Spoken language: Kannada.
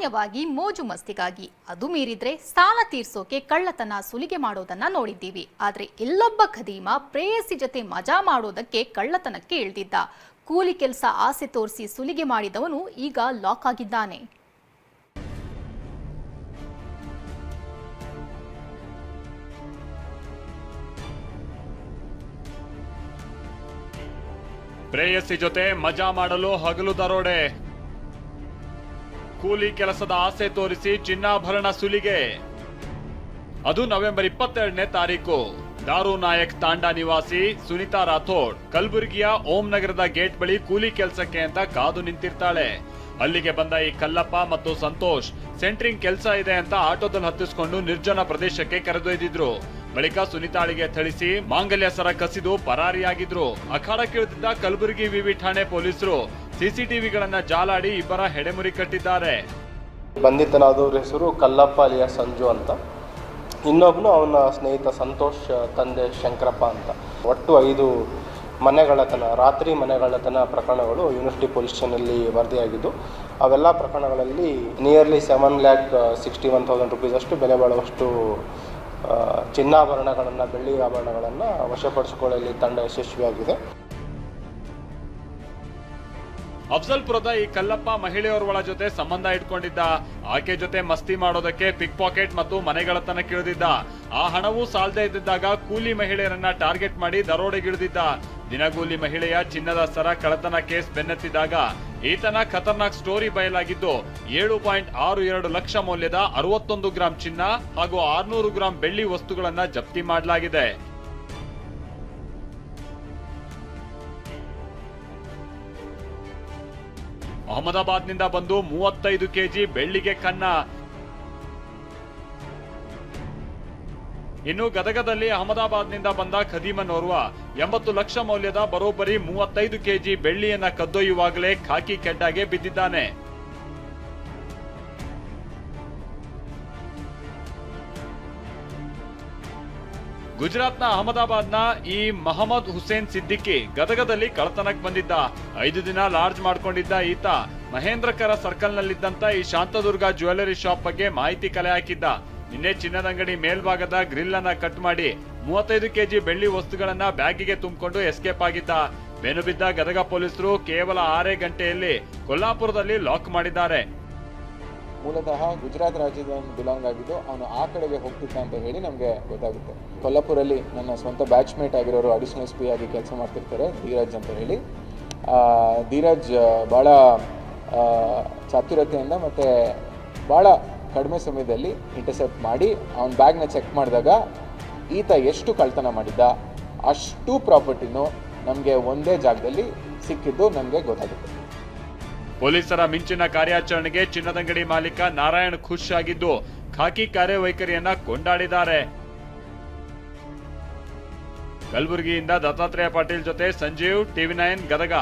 ಸಾಮಾನ್ಯವಾಗಿ ಮೋಜು ಮಸ್ತಿಗಾಗಿ, ಅದು ಮೀರಿದ್ರೆ ಸಾಲ ತೀರ್ಸೋಕೆ ಕಳ್ಳತನ ಸುಲಿಗೆ ಮಾಡೋದನ್ನ ನೋಡಿದ್ದೀವಿ. ಆದ್ರೆ ಇಲ್ಲೊಬ್ಬ ಖದೀಮ ಪ್ರೇಯಸಿ ಜೊತೆ ಮಜಾ ಮಾಡೋದಕ್ಕೆ ಕಳ್ಳತನಕ್ಕೆ ಇಳಿದಿದ್ದ. ಕೂಲಿ ಕೆಲಸ ಆಸೆ ತೋರಿಸಿ ಸುಲಿಗೆ ಮಾಡಿದವನು ಈಗ ಲಾಕ್ ಆಗಿದ್ದಾನೆ. ಪ್ರೇಯಸಿ ಜೊತೆ ಮಜಾ ಮಾಡಲು ಹಗಲು ದರೋಡೆ, ಕೂಲಿ ಕೆಲಸದ ಆಸೆ ತೋರಿಸಿ ಚಿನ್ನಾಭರಣ ಸುಲಿಗೆ. ಅದು ನವೆಂಬರ್ 22ನೇ ತಾರೀಕು. ದಾರು ನಾಯಕ್ ತಾಂಡಾ ನಿವಾಸಿ ಸುನಿತಾ ರಾಥೋಡ್ ಕಲಬುರಗಿಯ ಓಂ ನಗರದ ಗೇಟ್ ಬಳಿ ಕೂಲಿ ಕೆಲಸಕ್ಕೆ ಅಂತ ಕಾದು ನಿಂತಿರ್ತಾಳೆ. ಅಲ್ಲಿಗೆ ಬಂದ ಈ ಕಲ್ಲಪ್ಪ ಮತ್ತು ಸಂತೋಷ್ ಸೆಂಟ್ರಿಂಗ್ ಕೆಲಸ ಇದೆ ಅಂತ ಆಟೋದಲ್ಲಿ ಹತ್ತಿಸ್ಕೊಂಡು ನಿರ್ಜನ ಪ್ರದೇಶಕ್ಕೆ ಕರೆದೊಯ್ದಿದ್ರು. ಬಳಿಕ ಸುನಿತಾಳಿಗೆ ಥಳಿಸಿ ಮಾಂಗಲ್ಯ ಸರ ಕಸಿದು ಪರಾರಿಯಾಗಿದ್ರು. ಅಖಾಡಕ್ಕಿಳಿದಿದ್ದ ಕಲಬುರಗಿ ವಿವಿ ಠಾಣೆ ಪೊಲೀಸರು ಸಿಸಿಟಿವಿಗಳನ್ನ ಜಾಲಾಡಿ ಇಬ್ಬರ ಹೆಡೆಮುರಿ ಕಟ್ಟಿದ್ದಾರೆ. ಬಂಧಿತನಾದವ್ರ ಹೆಸರು ಕಲ್ಲಪ್ಪ ಅಲಿಯಾ ಸಂಜು ಅಂತ, ಇನ್ನೊಬ್ಬನು ಅವನ ಸ್ನೇಹಿತ ಸಂತೋಷ್ ತಂದೆ ಶಂಕರಪ್ಪ ಅಂತ. ಒಟ್ಟು 5 ಮನೆಗಳ್ಳತನ, ರಾತ್ರಿ ಮನೆಗಳ್ಳತನ ಪ್ರಕರಣಗಳು ಯೂನಿವರ್ಸಿಟಿ ಪೊಲೀಸ್ ಸ್ಟೇಷನಲ್ಲಿ ವರದಿಯಾಗಿದ್ದು, ಅವೆಲ್ಲ ಪ್ರಕರಣಗಳಲ್ಲಿ ನಿಯರ್ಲಿ 7,61,000 ರೂಪೀಸ್ ಅಷ್ಟು ಬೆಲೆ ಬಾಳುವಷ್ಟು ಚಿನ್ನಾಭರಣಗಳನ್ನು, ಬೆಳ್ಳಿ ಆಭರಣಗಳನ್ನು ವಶಪಡಿಸಿಕೊಳ್ಳಲು ತಂಡ ಯಶಸ್ವಿಯಾಗಿದೆ. ಅಫ್ಜಲ್ಪುರದ ಈ ಕಲ್ಲಪ್ಪ ಮಹಿಳೆಯೋರ್ವಳ ಜೊತೆ ಸಂಬಂಧ ಇಟ್ಕೊಂಡಿದ್ದ. ಆಕೆ ಜೊತೆ ಮಸ್ತಿ ಮಾಡೋದಕ್ಕೆ ಪಿಕ್ ಪಾಕೆಟ್ ಮತ್ತು ಮನೆಗಳತನಕ್ಕಿಳಿದಿದ್ದ. ಆ ಹಣವೂ ಸಾಲದೇ ಇದ್ದಿದ್ದಾಗ ಕೂಲಿ ಮಹಿಳೆಯರನ್ನ ಟಾರ್ಗೆಟ್ ಮಾಡಿ ದರೋಡೆಗಿಳಿದಿದ್ದ. ದಿನಗೂಲಿ ಮಹಿಳೆಯ ಚಿನ್ನದ ಸರ ಕಳ್ಳತನ ಕೇಸ್ ಬೆನ್ನತ್ತಿದಾಗ ಈತನ ಖತರ್ನಾಕ್ ಸ್ಟೋರಿ ಬಯಲಾಗಿದ್ದು, 7.62 ಲಕ್ಷ ಮೌಲ್ಯದ 61 ಗ್ರಾಂ ಚಿನ್ನ ಹಾಗೂ 600 ಗ್ರಾಂ ಬೆಳ್ಳಿ ವಸ್ತುಗಳನ್ನ ಜಪ್ತಿ ಮಾಡಲಾಗಿದೆ. ಅಹಮದಾಬಾದ್ನಿಂದ ಬಂದು 35 ಕೆಜಿ ಬೆಳ್ಳಿಗೆ ಕನ್ನ. ಇನ್ನು ಗದಗದಲ್ಲಿ ಅಹಮದಾಬಾದ್ನಿಂದ ಬಂದ ಖದೀಮನೋರ್ವ 80 ಲಕ್ಷ ಮೌಲ್ಯದ ಬರೋಬ್ಬರಿ 35 ಕೆಜಿ ಬೆಳ್ಳಿಯನ್ನ ಕದ್ದೊಯ್ಯುವಾಗಲೇ ಖಾಕಿ ಕೆಡ್ಡಾಗೆ ಬಿದ್ದಿದ್ದಾನೆ. ಗುಜರಾತ್ನ ಅಹಮದಾಬಾದ್ನ ಈ ಮಹಮ್ಮದ್ ಹುಸೇನ್ ಸಿದ್ದಿಕಿ ಗದಗದಲ್ಲಿ ಕಳ್ಳತನಕ್ಕೆ ಬಂದಿದ್ದ. 5 ದಿನ ಲಾಡ್ಜ್ ಮಾಡ್ಕೊಂಡಿದ್ದ ಈತ ಮಹೇಂದ್ರಕರ ಸರ್ಕಲ್ನಲ್ಲಿದ್ದಂತ ಈ ಶಾಂತದುರ್ಗ ಜ್ಯುವೆಲರಿ ಶಾಪ್ ಬಗ್ಗೆ ಮಾಹಿತಿ ಕಲೆ ಹಾಕಿದ್ದ. ನಿನ್ನೆ ಚಿನ್ನದ ಅಂಗಡಿ ಮೇಲ್ಭಾಗದ ಗ್ರಿಲ್ ಅನ್ನ ಕಟ್ ಮಾಡಿ 35 ಕೆಜಿ ಬೆಳ್ಳಿ ವಸ್ತುಗಳನ್ನ ಬ್ಯಾಗಿಗೆ ತುಂಬಿಕೊಂಡು ಎಸ್ಕೇಪ್ ಆಗಿದ್ದ. ಬೆನ್ನು ಬಿದ್ದ ಗದಗ ಪೊಲೀಸರು ಕೇವಲ 6 ಗಂಟೆಯಲ್ಲಿ ಕೊಲ್ಲಾಪುರದಲ್ಲಿ ಲಾಕ್ ಮಾಡಿದ್ದಾರೆ. ಮೂಲತಃ ಗುಜರಾತ್ ರಾಜ್ಯದ ಬಿಲಾಂಗ್ ಆಗಿದ್ದು ಅವನು ಆ ಕಡೆಗೆ ಹೋಗ್ತಿದ್ದ ಅಂತ ಹೇಳಿ ನಮಗೆ ಗೊತ್ತಾಗುತ್ತೆ. ಕೊಲ್ಲಾಪುರಲ್ಲಿ ನನ್ನ ಸ್ವಂತ ಬ್ಯಾಚ್ಮೇಟ್ ಆಗಿರೋರು ಅಡಿಷನಲ್ SP ಆಗಿ ಕೆಲಸ ಮಾಡ್ತಿರ್ತಾರೆ, ಧೀರಜ್ ಅಂತ ಹೇಳಿ. ಧೀರಜ್ ಭಾಳ ಚಾತುರ್ಯತೆಯಿಂದ ಮತ್ತು ಭಾಳ ಕಡಿಮೆ ಸಮಯದಲ್ಲಿ ಇಂಟರ್ಸೆಪ್ಟ್ ಮಾಡಿ ಅವನ ಬ್ಯಾಗ್ನ ಚೆಕ್ ಮಾಡಿದಾಗ ಈತ ಎಷ್ಟು ಕಳ್ತನ ಮಾಡಿದ್ದ ಅಷ್ಟು ಪ್ರಾಪರ್ಟಿನೂ ನಮಗೆ ಒಂದೇ ಜಾಗದಲ್ಲಿ ಸಿಕ್ಕಿದ್ದು ನಮಗೆ ಗೊತ್ತಾಗುತ್ತೆ. ಪೊಲೀಸರ ಮಿಂಚಿನ ಕಾರ್ಯಾಚರಣೆಗೆ ಚಿನ್ನದಂಗಡಿ ಮಾಲೀಕ ನಾರಾಯಣ್ ಖುಷ್ ಆಗಿದ್ದು ಖಾಕಿ ಕಾರ್ಯವೈಖರಿಯನ್ನ ಕೊಂಡಾಡಿದ್ದಾರೆ. ಕಲಬುರಗಿಯಿಂದ ದತ್ತಾತ್ರೇಯ ಪಾಟೀಲ್ ಜೊತೆ ಸಂಜೀವ್, TV9 ಗದಗ.